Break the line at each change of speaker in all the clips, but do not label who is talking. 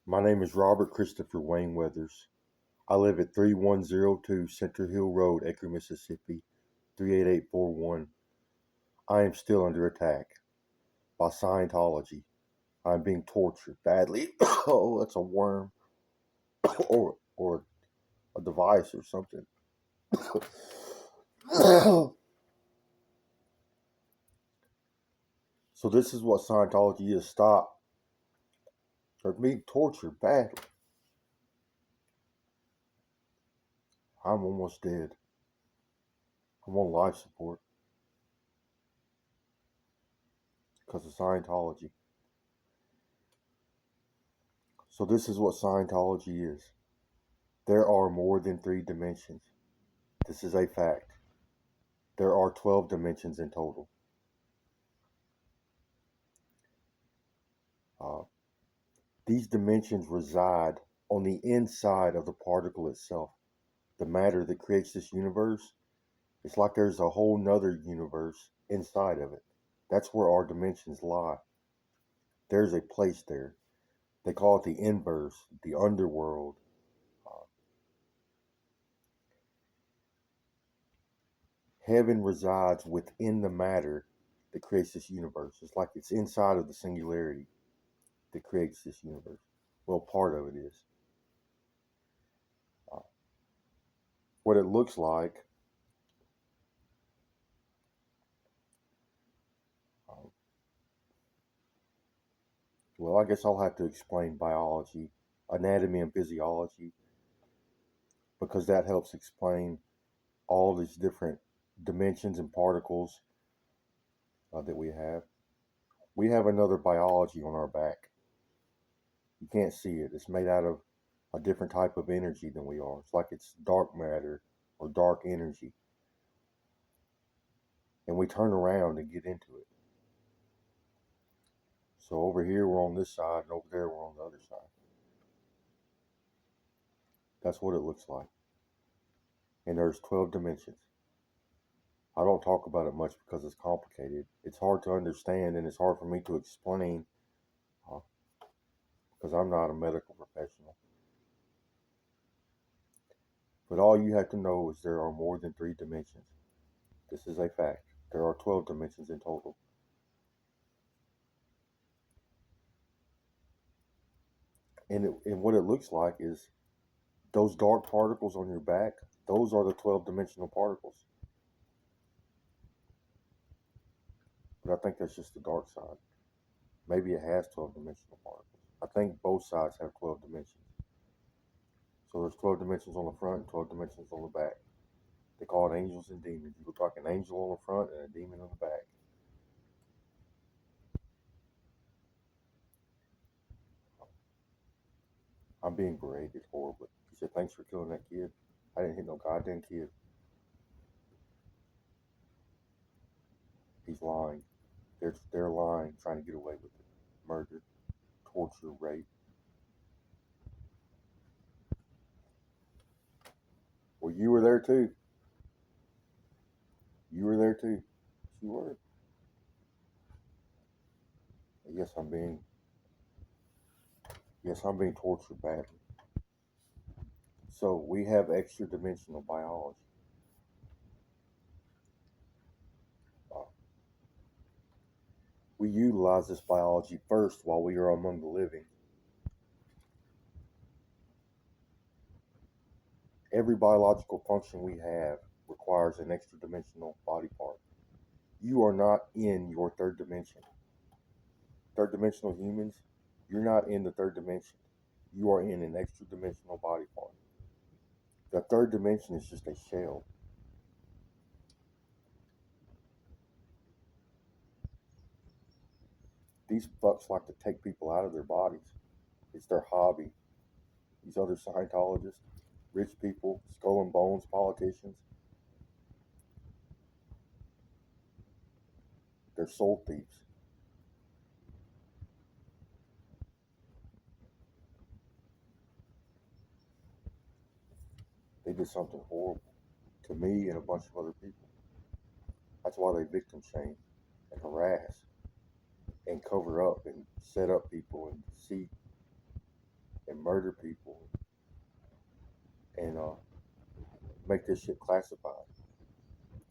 My name is Robert Christopher Wayne Weathers. I live at 3102 Center Hill Road, Acre, Mississippi, 38841. I am still under attack by Scientology. I am being tortured badly. Oh, that's a worm or a device or something. So this is what Scientology is. Stop. They're being tortured badly. I'm almost dead. I'm on life support because of Scientology. So this is what Scientology is. There are more than three dimensions. This is a fact. There are 12 dimensions in total. Uh, these dimensions reside on the inside of the particle itself. The matter that creates this universe, it's like there's a whole nother universe inside of it. That's where our dimensions lie. There's a place there. They call it the inverse, the underworld. Uh, Heaven resides within the matter that creates this universe. It's like it's inside of the singularity that creates this universe. Well, part of it is. Uh, what it looks like, uh, well, I guess I'll have to explain biology, anatomy, and physiology because that helps explain all these different dimensions and particles that we have. We have another biology on our back. You can't see it. It's made out of a different type of energy than we are. It's like it's dark matter or dark energy. And we turn around and get into it. So over here we're on this side, and over there we're on the other side. That's what it looks like. And there's 12 dimensions. I don't talk about it much because it's complicated. It's hard to understand and it's hard for me to explain uh, because I'm not a medical professional. But all you have to know is there are more than three dimensions. This is a fact. There are 12 dimensions in total. And what it looks like is those dark particles on your back, those are the 12 dimensional particles. But I think that's just the dark side. Maybe it has 12 dimensional particles. I think both sides have 12 dimensions. So there's 12 dimensions on the front and 12 dimensions on the back. They call it angels and demons. You look like an angel on the front and a demon on the back. I'm being berated horribly. He said, "Thanks for killing that kid." I didn't hit no goddamn kid. He's lying. They're lying, trying to get away with it. Murder, torture, rape. Well, you were there too. You were there too. You were. Yes, I'm being. Yes, I'm being tortured badly. So we have extra dimensional biology. Uh, we utilize this biology first while we are among the living. Every biological function we have requires an extra dimensional body part. You are not in your third dimension. Third dimensional humans, you're not in the third dimension. You are in an extra dimensional body part. The third dimension is just a shell. These fucks like to take people out of their bodies. It's their hobby. These other Scientologists, rich people, skull and bones politicians, they're soul thieves. They did something horrible to me and a bunch of other people. That's why they victim shame and harass and cover up and set up people and deceit. murder people and make this shit classified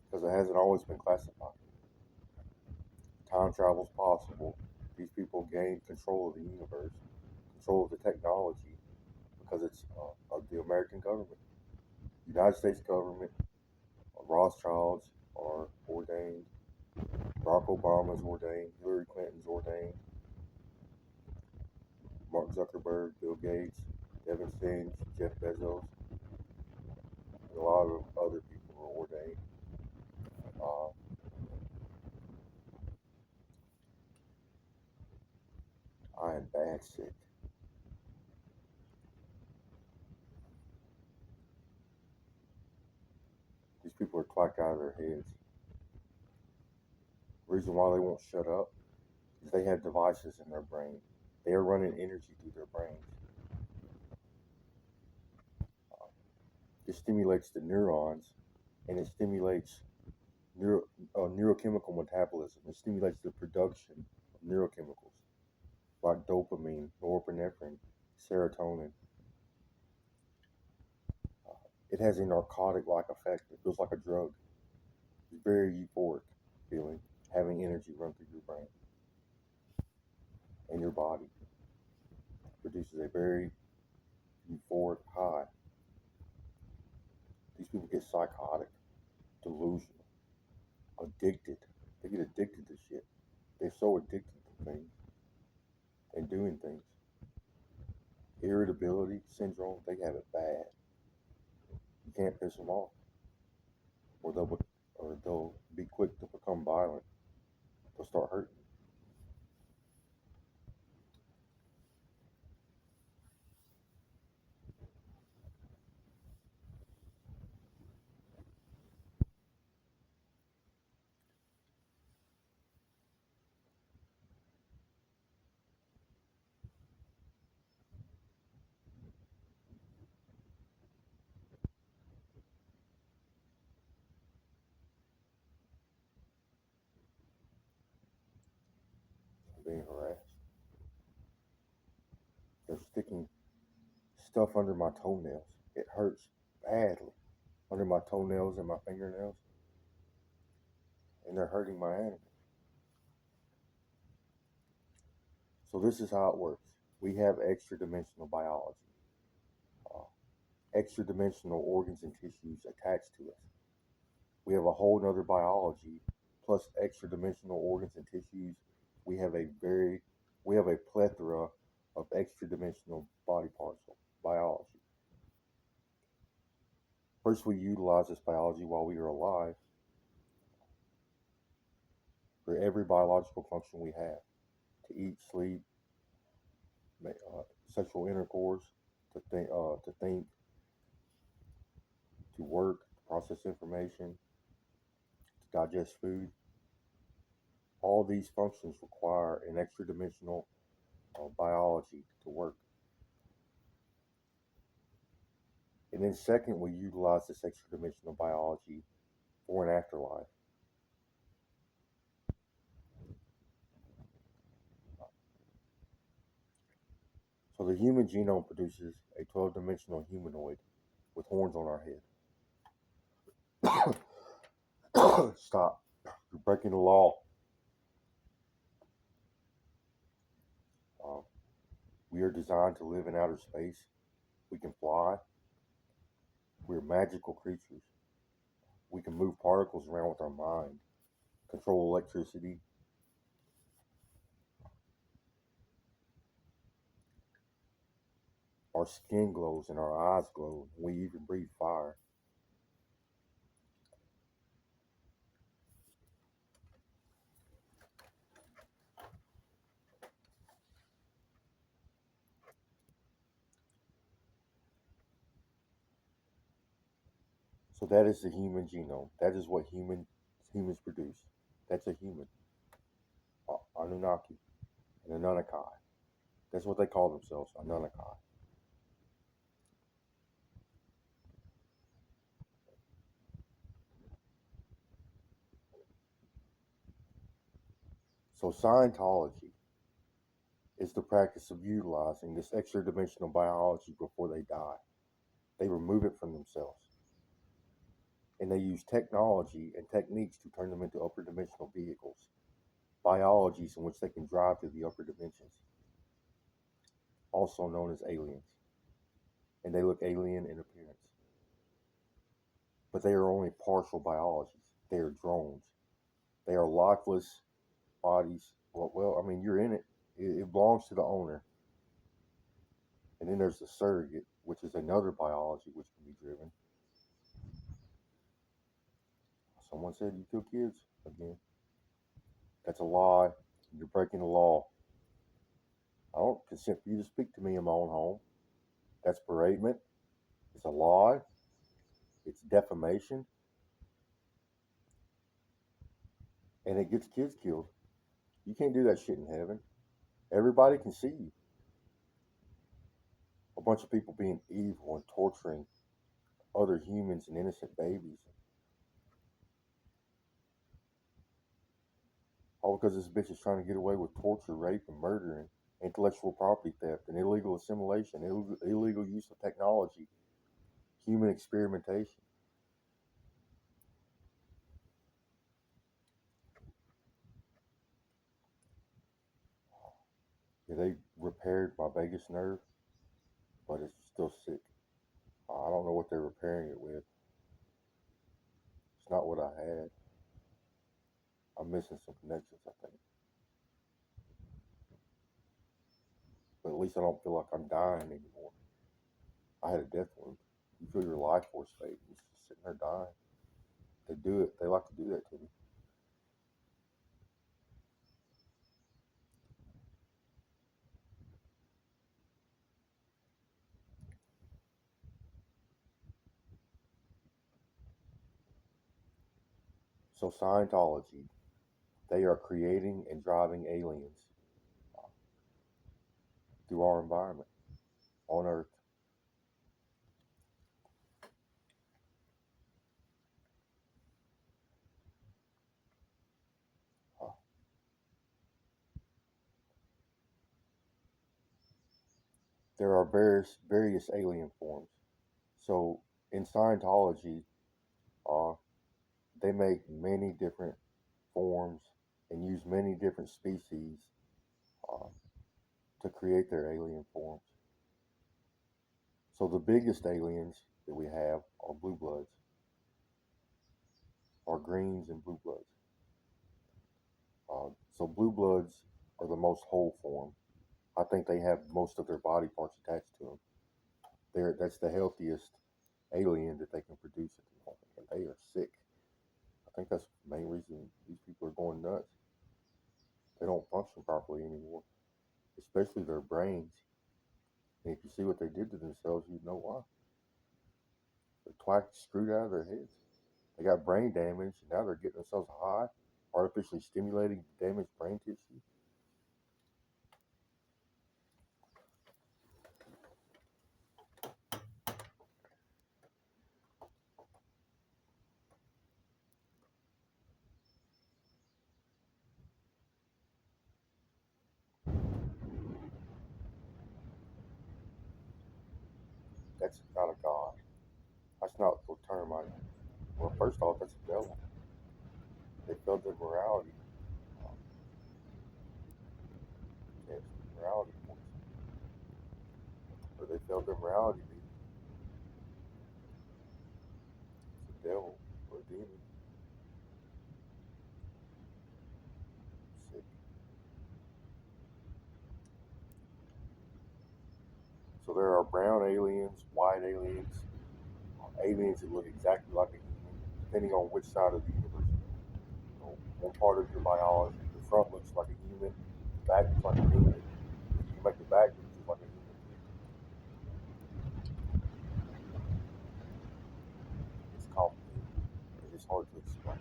because it hasn't always been classified. Time travel is possible. These people gain control of the universe, control of the technology because it's of the American government. United States government, Rothschilds are ordained, Barack Obama's ordained, Hillary Clinton's ordained, Mark Zuckerberg, Bill Gates, Devin Finch, Jeff Bezos, and a lot of other people are ordained. Uh, I am bad sick. These people are twacked out of their heads. The reason why they won't shut up is they have devices in their brain. They are running energy through their brains. It stimulates the neurons and it stimulates neurochemical metabolism. It stimulates the production of neurochemicals like dopamine, norepinephrine, serotonin. It has a narcotic-like effect. It feels like a drug. It's very euphoric feeling, having energy run through your brain and your body. It produces a very euphoric high. These people get psychotic, delusional, addicted. They get addicted to shit. They're so addicted to things and doing things. Irritability syndrome, they have it bad. You can't piss them off, or they'll be quick to become violent. They'll start hurting. Being harassed. They're sticking stuff under my toenails. It hurts badly under my toenails and my fingernails, and they're hurting my animals. So this is how it works. We have extra dimensional biology, uh, extra dimensional organs and tissues attached to us. We have a whole nother biology plus extra dimensional organs and tissues. We have a very we have a plethora of extra dimensional body parts biology. First, we utilize this biology while we are alive for every biological function we have: to eat, sleep, sexual intercourse, to think, to work, to process information, to digest food. All these functions require an extra dimensional biology to work. And then, second, we utilize this extra dimensional biology for an afterlife. So, the human genome produces a 12-dimensional humanoid with horns on our head. Stop. You're breaking the law. Uh, we are designed to live in outer space. We can fly. We're magical creatures. We can move particles around with our mind, control electricity. Our skin glows and our eyes glow. We even breathe fire. So that is the human genome. That is what humans produce. That's a human. Anunnaki, an Anunnaki. That's what they call themselves, Anunnaki. So Scientology is the practice of utilizing this extra dimensional biology before they die. They remove it from themselves. And they use technology and techniques to turn them into upper dimensional vehicles, biologies in which they can drive to the upper dimensions, also known as aliens. And they look alien in appearance. But they are only partial biologies. They are drones. They are lifeless bodies. Well, I mean, you're in it. It belongs to the owner. And then there's the surrogate, which is another biology which can be driven. Someone said you kill kids again. That's a lie. You're breaking the law. I don't consent for you to speak to me in my own home. That's beratement. It's a lie. It's defamation. And it gets kids killed. You can't do that shit in heaven. Everybody can see you. A bunch of people being evil and torturing other humans and innocent babies. All because this bitch is trying to get away with torture, rape, and murder, and intellectual property theft, and illegal assimilation, illegal use of technology, human experimentation. Yeah, they repaired my vagus nerve, but it's still sick. I don't know what they're repairing it with. It's not what I had. I'm missing some connections, I think. But at least I don't feel like I'm dying anymore. I had a death wound. You feel your life force fade. You're just sitting there dying. They do it. They like to do that to me. So Scientology, they are creating and driving aliens through our environment on Earth. Uh, there are various alien forms. So in Scientology, uh, they make many different forms and use many different species uh, to create their alien forms. So the biggest aliens that we have are blue bloods, are greens and blue bloods. So blue bloods are the most whole form. I think they have most of their body parts attached to them. That's the healthiest alien that they can produce at the moment, and they are sick. I think that's the main reason these people are going nuts. They don't function properly anymore, especially their brains. And if you see what they did to themselves, you know why. They're twice screwed out of their heads. They got brain damage, and now they're getting themselves high, artificially stimulating damaged brain tissue. That's not a god. That's not the term I. Well, first off, that's a devil. They failed their morality. Um, yes, morality points. But they failed their morality. It's a devil or a demon. Sick. So there are brown aliens, white aliens, aliens that look exactly like a human, depending on which side of the universe. One part of your biology, the front looks like a human, the back looks like a demon. You can make the back look just like a human. It's complicated. It's hard to explain.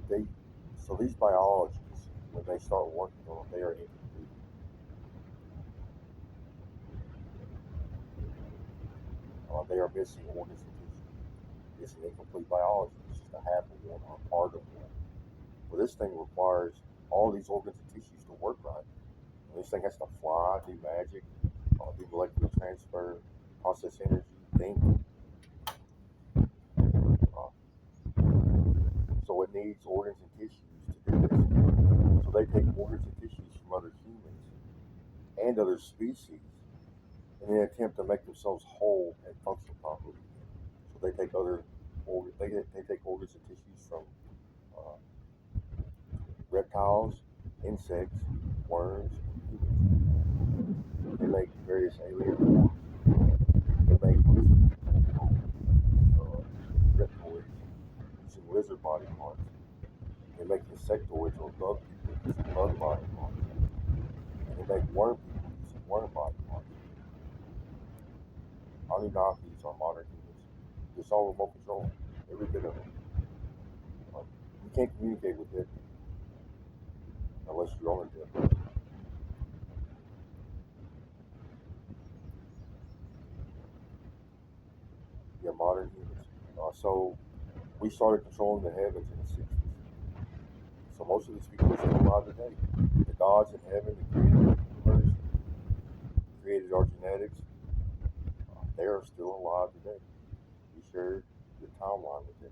They, so these biologies, when they start working on them, they are incomplete. They are missing organs and tissues. It's an incomplete biology. It's just a half of one or part of one. Well, this thing requires all these organs and tissues to work right. And this thing has to fly, do magic, do molecular transfer, process energy, think. Uh, so it needs organs and tissues to do this. So they take organs and tissues from other humans and other species in an attempt to make themselves whole and function properly. So they take they take organs and tissues from uh, reptiles, insects, worms, humans. They make various alien forms. They make lizard reptoids using lizard body parts. They make insectoids or bug people using bug body parts. And they make worm people using worm body parts. Anunnakis are modern humans. It's all remote control. Every bit of it. You can't communicate with it unless you're on it. Yeah, modern humans. So we started controlling the heavens in the 60s. So most of these people are still alive today. The gods in heaven that created the universe, created our genetics, they are still alive today. We share the timeline with them.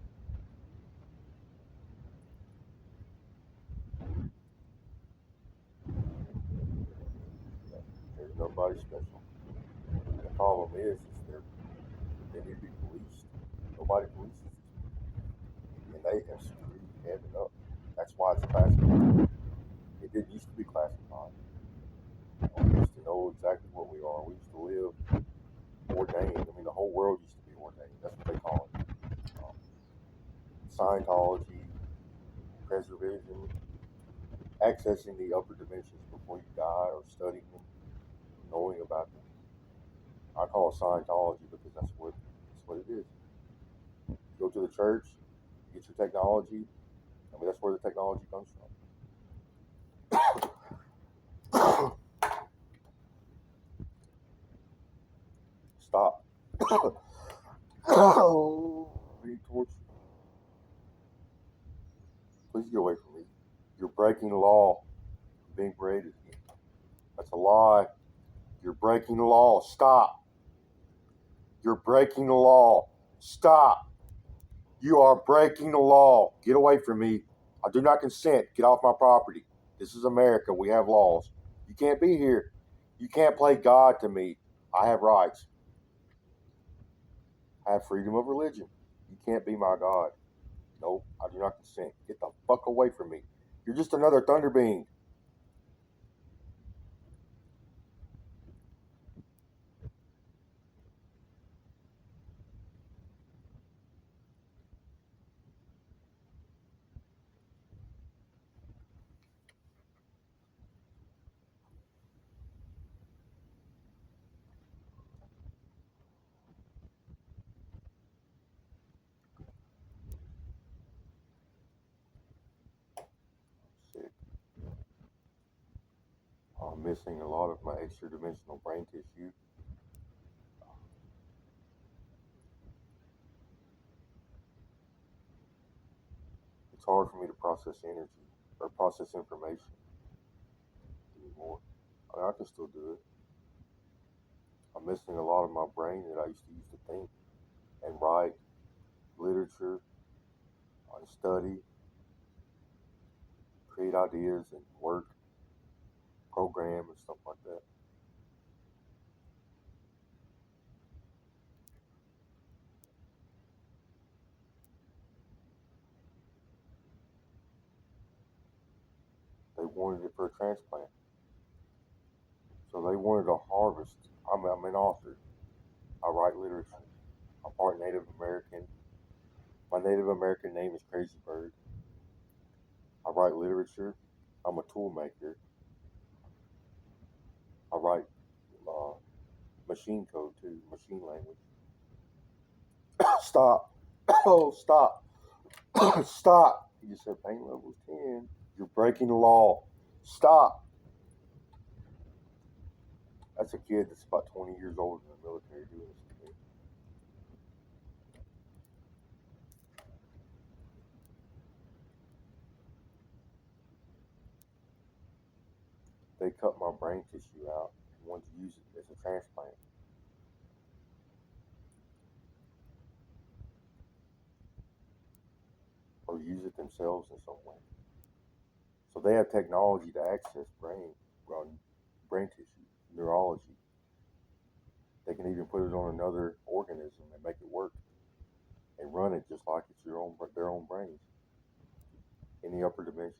There's nobody special. The problem is they need to be policed. Nobody polices these people. And they have screwed heaven up. That's why it's classified. It didn't used to be classified. We used to know exactly what we are. We used to live ordained. I mean, the whole world used to be ordained. That's what they call it. Um, Scientology, preservation, accessing the upper dimensions before you die or studying them, knowing about them. I call it Scientology because that's what it is. Go to the church, get your technology. I mean, that's where the technology comes from. Stop. Being tortured. Please get away from me. You're breaking the law. Being paraded again. That's a lie. You're breaking the law. Stop. You're breaking the law. Stop. You are breaking the law. Get away from me. I do not consent. Get off my property. This is America. We have laws. You can't be here. You can't play God to me. I have rights. I have freedom of religion. You can't be my God. Nope. I do not consent. Get the fuck away from me. You're just another thunder being. Sick. I'm missing a lot of my extra dimensional brain tissue. It's hard for me to process energy or process information anymore. I mean, I can still do it. I'm missing a lot of my brain that I used to use to think and write literature, and study, create ideas, and work, program, and stuff like that. They wanted it for a transplant, so they wanted to harvest. I'm an author. I write literature. I'm part Native American. My Native American name is Crazy Bird. I write literature. I'm a tool maker. I write uh, machine code too, machine language. Stop. Oh, stop. Stop. You just said pain level 10. You're breaking the law. Stop. That's a kid that's about 20 years old in the military doing this to me. They cut my brain tissue out and wanted to use it as a transplant or use it themselves in some way. So they have technology to access brain tissue, neurology. They can even put it on another organism and make it work and run it just like it's their own brains in the upper dimensions.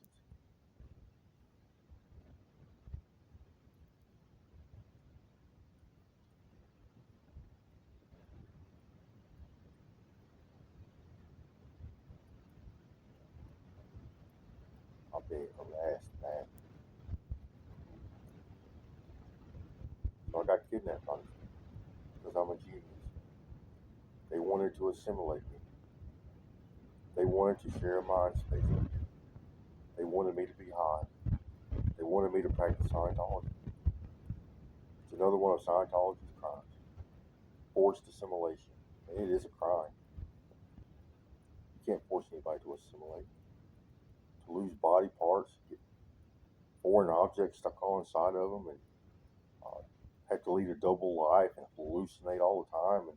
I'm being harassed, man. So I got kidnapped on it because I'm a genius. They wanted to assimilate me. They wanted to share a mind space with me. They wanted me to be high. They wanted me to practice Scientology. It's another one of Scientology's crimes. Forced assimilation. And it is a crime. You can't force anybody to assimilate. To lose body parts, get foreign objects stuck on inside of them, and uh, have to lead a double life and hallucinate all the time, and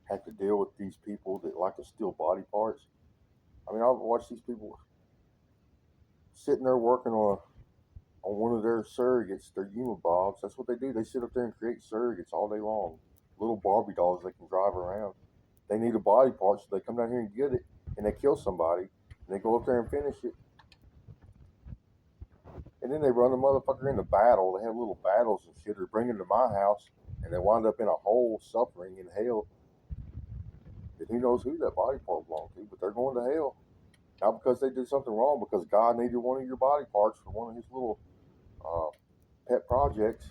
have to deal with these people that like to steal body parts. I mean, I've watched these people sitting there working on one of their surrogates, their Bobs. That's what they do. They sit up there and create surrogates all day long. Little Barbie dolls they can drive around. They need a body part, so they come down here and get it, and they kill somebody, and they go up there and finish it. And then they run the motherfucker into battle. They have little battles and shit, or bring them to my house, and they wind up in a hole suffering in hell. And who knows who that body part belonged to, but they're going to hell. Not because they did something wrong, because God needed one of your body parts for one of his little uh, pet projects.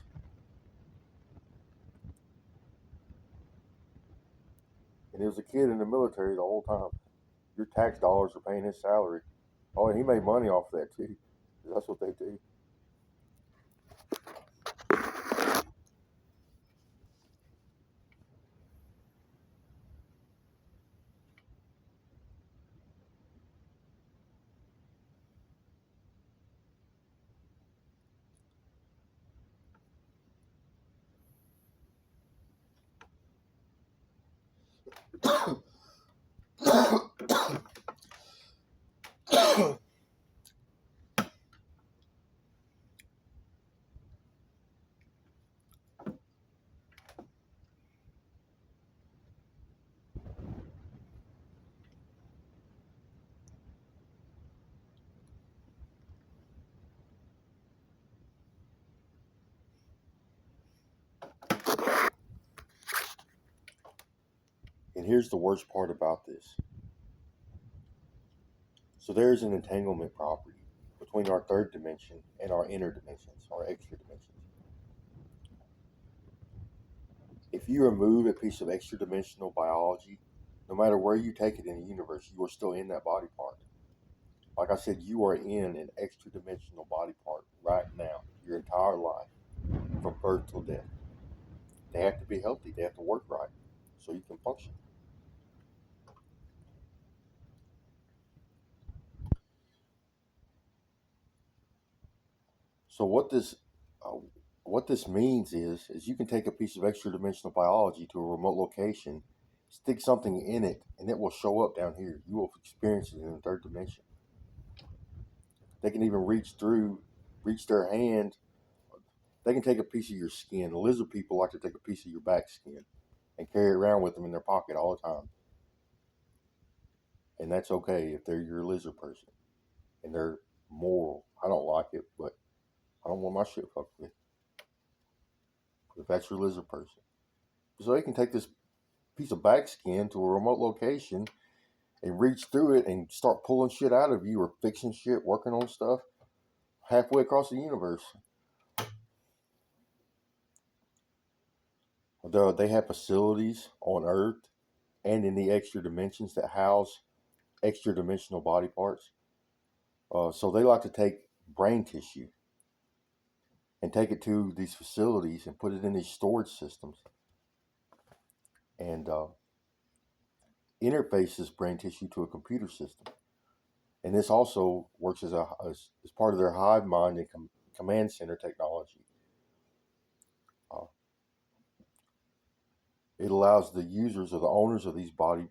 And he was a kid in the military the whole time. Your tax dollars are paying his salary. Oh, and he made money off that too. That's what they do. And here's the worst part about this. So there's an entanglement property between our third dimension and our inner dimensions, our extra dimensions. If you remove a piece of extra dimensional biology, no matter where you take it in the universe, you are still in that body part. Like I said, you are in an extra dimensional body part right now, your entire life, from birth till death. They have to be healthy, they have to work right so you can function. So uh, what this means is you can take a piece of extra dimensional biology to a remote location, stick something in it, and it will show up down here. You will experience it in the third dimension. They can even reach their hand. They can take a piece of your skin. Lizard people like to take a piece of your back skin and carry it around with them in their pocket all the time. And that's okay if they're your lizard person and they're moral. I don't like it, but I don't want my shit fucked with. If that's your lizard person. So they can take this piece of back skin to a remote location and reach through it and start pulling shit out of you or fixing shit, working on stuff halfway across the universe. They have facilities on Earth and in the extra dimensions that house extra dimensional body parts. So they like to take brain tissue and take it to these facilities and put it in these storage systems and interface this brain tissue to a computer system. And this also works as part of their hive mind and command center technology. Uh, it allows the users or the owners of these body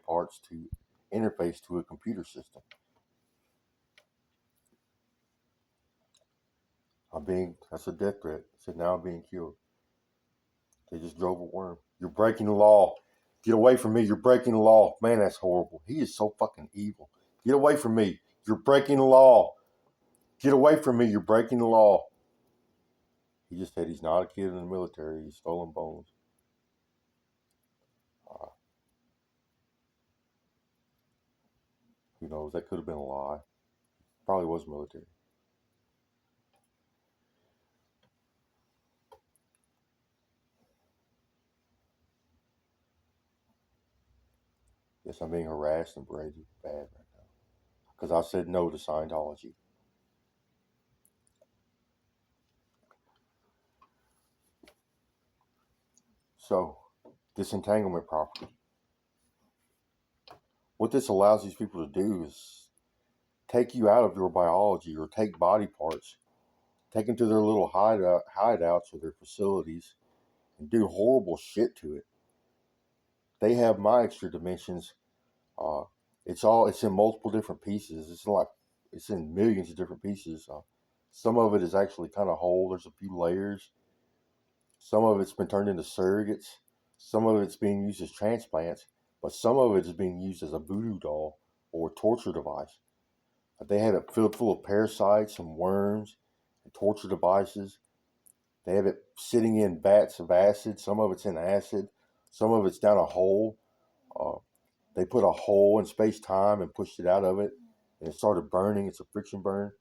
parts to interface to a computer system. That's a death threat. I said, now I'm being killed. They just drove a worm. You're breaking the law. Get away from me. You're breaking the law. Man, that's horrible. He is so fucking evil. Get away from me. You're breaking the law. Get away from me. You're breaking the law. He just said he's not a kid in the military. He's stolen bones. Uh, who knows? That could have been a lie. Probably was military. Yes, I'm being harassed and berated bad right now because I said no to Scientology. So, disentanglement property. What this allows these people to do is take you out of your biology or take body parts, take them to their little hideouts or their facilities, and do horrible shit to it. They have my extra dimensions. Uh, it's in multiple different pieces. It's in millions of different pieces. Some of it is actually kind of whole. There's a few layers. Some of it's been turned into surrogates. Some of it's being used as transplants, but some of it is being used as a voodoo doll or a torture device. They have it filled full of parasites and worms and torture devices. They have it sitting in vats of acid. Some of it's in acid. Some of it's down a hole. Uh, they put a hole in space time and pushed it out of it, and it started burning. It's a friction burn.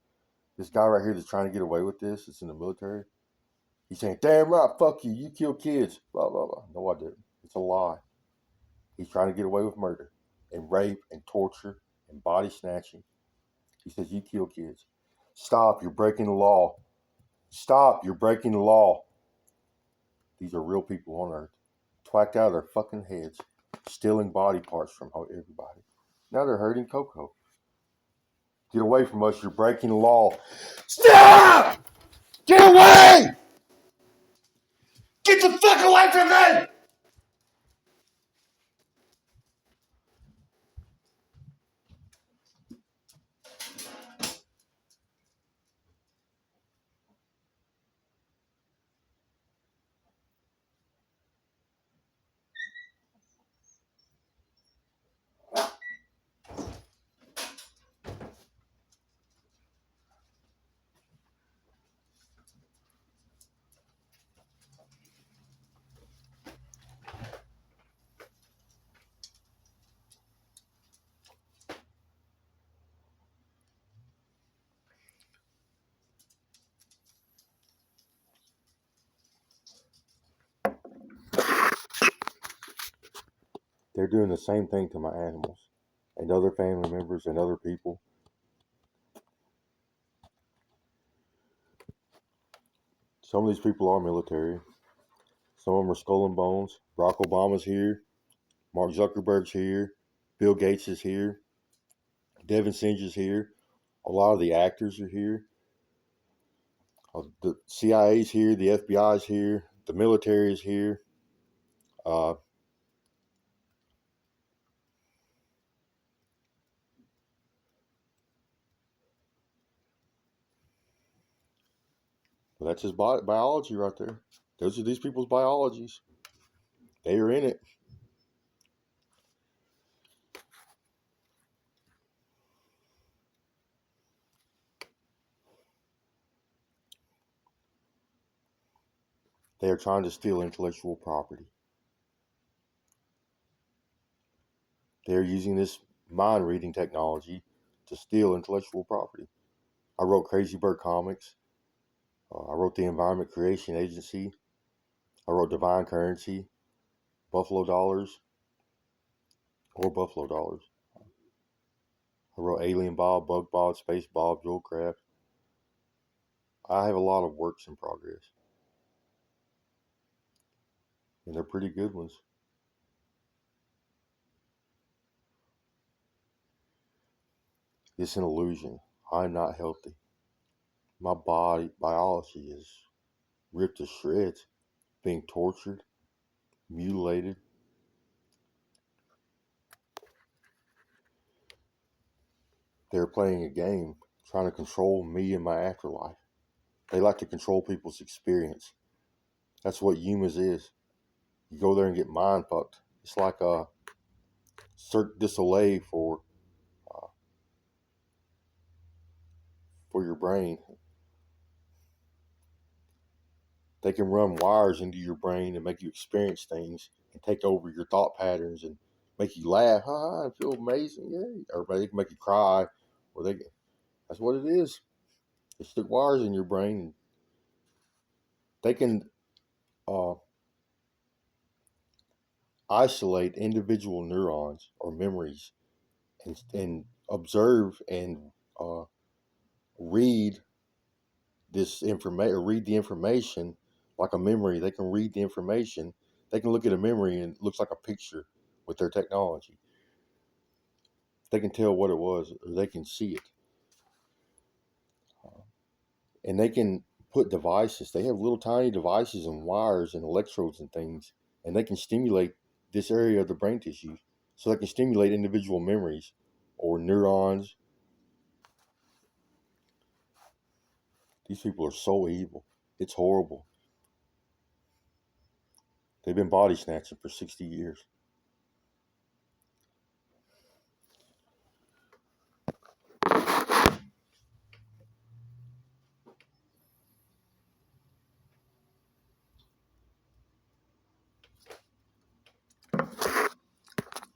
This guy right here that's trying to get away with this, it's in the military. He's saying, "Damn right, fuck you. You kill kids." Blah blah blah. No, I didn't. It's a lie. He's trying to get away with murder and rape and torture and body snatching. He says, "You kill kids. Stop. You're breaking the law. Stop. You're breaking the law." These are real people on Earth, twacked out of their fucking heads, stealing body parts from everybody. Now they're hurting Coco. Get away from us. You're breaking the law. Stop! Get away! Get the fuck away from me! They're doing the same thing to my animals and other family members and other people. Some of these people are military. Some of them are skull and bones. Barack Obama's here. Mark Zuckerberg's here. Bill Gates is here. Devin Singe is here. A lot of the actors are here. The CIA's here. The FBI's here. The military is here. Uh, that's his biology right there. Those are these people's biologies. They are in it. They are trying to steal intellectual property. They are using this mind reading technology to steal intellectual property. I wrote Crazy Bird Comics. I wrote the Environment Creation Agency. I wrote Divine Currency, Buffalo Dollars, or Buffalo Dollars. I wrote Alien Bob, Bug Bob, Space Bob, Joel Craft. I have a lot of works in progress, and they're pretty good ones. It's an illusion. I'm not healthy. My body biology is ripped to shreds, being tortured, mutilated. They're playing a game, trying to control me and my afterlife. They like to control people's experience. That's what humans is. You go there and get mind fucked. It's like a Cirque du Soleil uh, for your brain. They can run wires into your brain and make you experience things and take over your thought patterns and make you laugh. I feel amazing. Yeah. Or they can make you cry. Or that's what it is. They stick wires in your brain. They can uh, isolate individual neurons or memories and observe and read this information or read the information like a memory. They can read the information. They can look at a memory and it looks like a picture with their technology. They can tell what it was or they can see it. And they can put devices. They have little tiny devices and wires and electrodes and things, and they can stimulate this area of the brain tissue. So they can stimulate individual memories or neurons. These people are so evil. It's horrible. They've been body snatching for 60 years.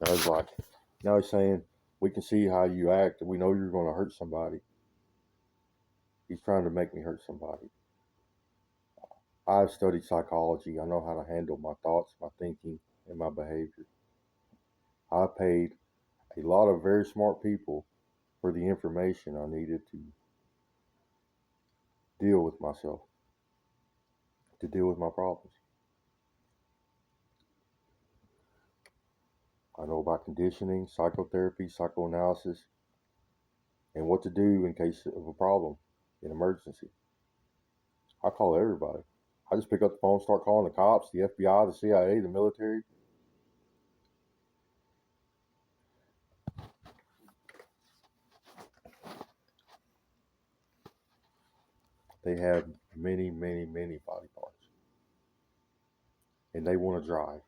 I was like, now he's saying, we can see how you act. We know you're going to hurt somebody. He's trying to make me hurt somebody. I've studied psychology. I know how to handle my thoughts, my thinking, and my behavior. I paid a lot of very smart people for the information I needed to deal with myself, to deal with my problems. I know about conditioning, psychotherapy, psychoanalysis, and what to do in case of a problem, an emergency. I call everybody. I just pick up the phone, start calling the cops, the FBI, the CIA, the military. They have many, many, many body parts, and they want to drive.